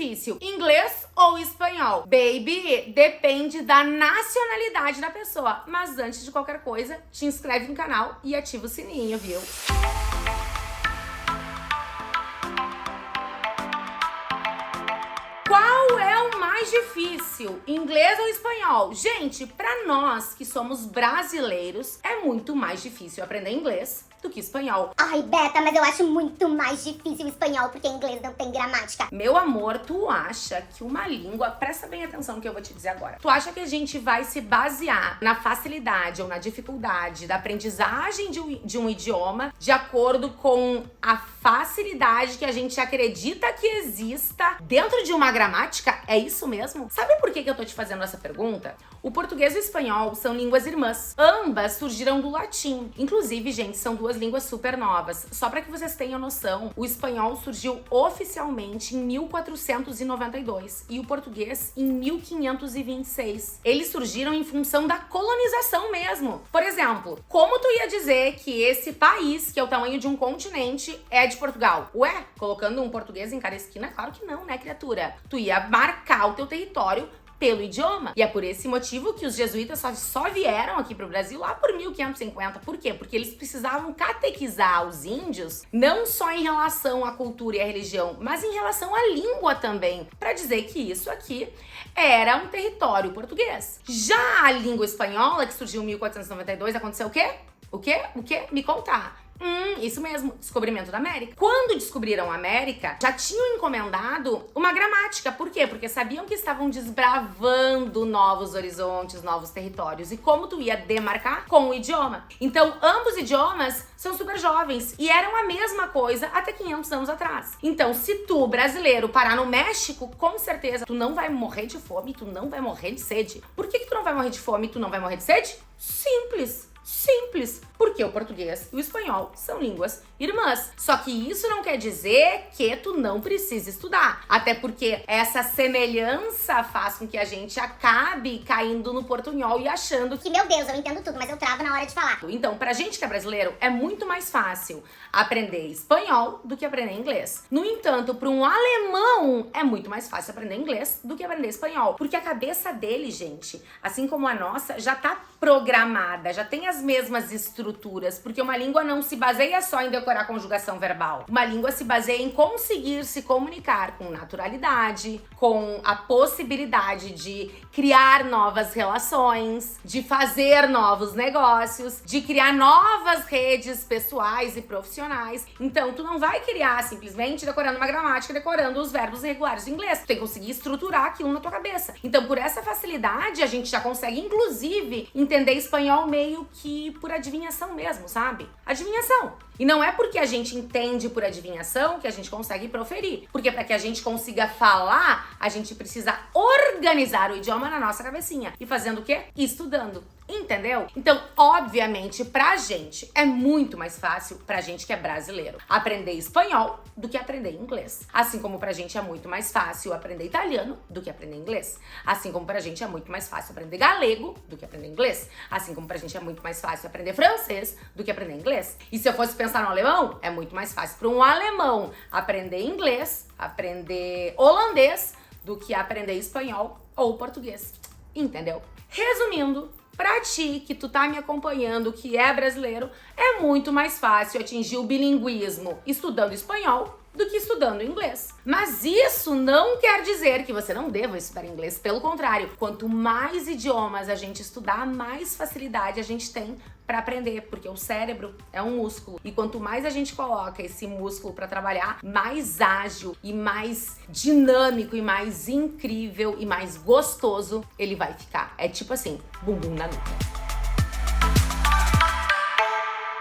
difícil, inglês ou espanhol? Baby, depende da nacionalidade da pessoa. Mas antes de qualquer coisa, te inscreve no canal e ativa o sininho, viu? Qual é o mais difícil, inglês ou espanhol? Gente, pra nós que somos brasileiros, é muito mais difícil aprender inglês do que espanhol. Ai, Beta, mas eu acho muito mais difícil o espanhol, porque inglês não tem gramática. Meu amor, tu acha que uma língua... Presta bem atenção no que eu vou te dizer agora. Tu acha que a gente vai se basear na facilidade ou na dificuldade da aprendizagem de um idioma de acordo com a facilidade que a gente acredita que exista dentro de uma gramática? É isso mesmo? Sabe por que eu tô te fazendo essa pergunta? O português e o espanhol são línguas irmãs. Ambas surgiram do latim. Inclusive, gente, são duas línguas super novas. Só para que vocês tenham noção, o espanhol surgiu oficialmente em 1492 e o português em 1526. Eles surgiram em função da colonização mesmo. Por exemplo, como tu ia dizer que esse país, que é o tamanho de um continente, é de Portugal? Ué, colocando um português em cada esquina? Claro que não, né, criatura? Tu ia marcar o teu território pelo idioma. E é por esse motivo que os jesuítas só vieram aqui pro Brasil lá por 1550. Por quê? Porque eles precisavam catequizar os índios, não só em relação à cultura e à religião, mas em relação à língua também, para dizer que isso aqui era um território português. Já a língua espanhola, que surgiu em 1492, aconteceu o quê? O quê? O quê? Me contar. Isso mesmo, descobrimento da América. Quando descobriram a América, já tinham encomendado uma gramática. Por quê? Porque sabiam que estavam desbravando novos horizontes, novos territórios. E como tu ia demarcar? Com o idioma. Então, ambos idiomas são super jovens e eram a mesma coisa até 500 anos atrás. Então, se tu, brasileiro, parar no México, com certeza tu não vai morrer de fome, tu não vai morrer de sede. Por que tu não vai morrer de fome e tu não vai morrer de sede? Simples. Simples, porque o português e o espanhol são línguas irmãs. Só que isso não quer dizer que tu não precisa estudar. Até porque essa semelhança faz com que a gente acabe caindo no portunhol e achando Que, meu Deus, eu entendo tudo, mas eu travo na hora de falar. Então, pra gente que é brasileiro, é muito mais fácil aprender espanhol do que aprender inglês. No entanto, para um alemão, é muito mais fácil aprender inglês do que aprender espanhol. Porque a cabeça dele, gente, assim como a nossa, já tá programada, já tem as mesmas estruturas, porque uma língua não se baseia só em decorar conjugação verbal. Uma língua se baseia em conseguir se comunicar com naturalidade, com a possibilidade de criar novas relações, de fazer novos negócios, de criar novas redes pessoais e profissionais. Então, tu não vai criar simplesmente decorando uma gramática, decorando os verbos irregulares de inglês. Tu tem que conseguir estruturar aquilo na tua cabeça. Então, por essa facilidade, a gente já consegue, inclusive, entender espanhol meio que por adivinhação mesmo, sabe? Adivinhação. E não é porque a gente entende por adivinhação que a gente consegue proferir. Porque para que a gente consiga falar, a gente precisa organizar o idioma na nossa cabecinha. E fazendo o quê? Estudando. Entendeu? Então, obviamente, pra gente é muito mais fácil, pra gente que é brasileiro, aprender espanhol do que aprender inglês. Assim como pra gente é muito mais fácil aprender italiano do que aprender inglês. Assim como pra gente é muito mais fácil aprender galego do que aprender inglês. Assim como pra gente é muito mais fácil aprender francês do que aprender inglês. E se eu fosse pensar no alemão, é muito mais fácil pra um alemão aprender inglês, aprender holandês, do que aprender espanhol ou português. Entendeu? Resumindo, pra ti, que tu tá me acompanhando, que é brasileiro, é muito mais fácil atingir o bilinguismo estudando espanhol do que estudando inglês. Mas isso não quer dizer que você não deva estudar inglês. Pelo contrário, quanto mais idiomas a gente estudar, mais facilidade a gente tem para aprender, porque o cérebro é um músculo. E quanto mais a gente coloca esse músculo para trabalhar, mais ágil e mais dinâmico e mais incrível e mais gostoso ele vai ficar. É tipo assim, bumbum na nuca.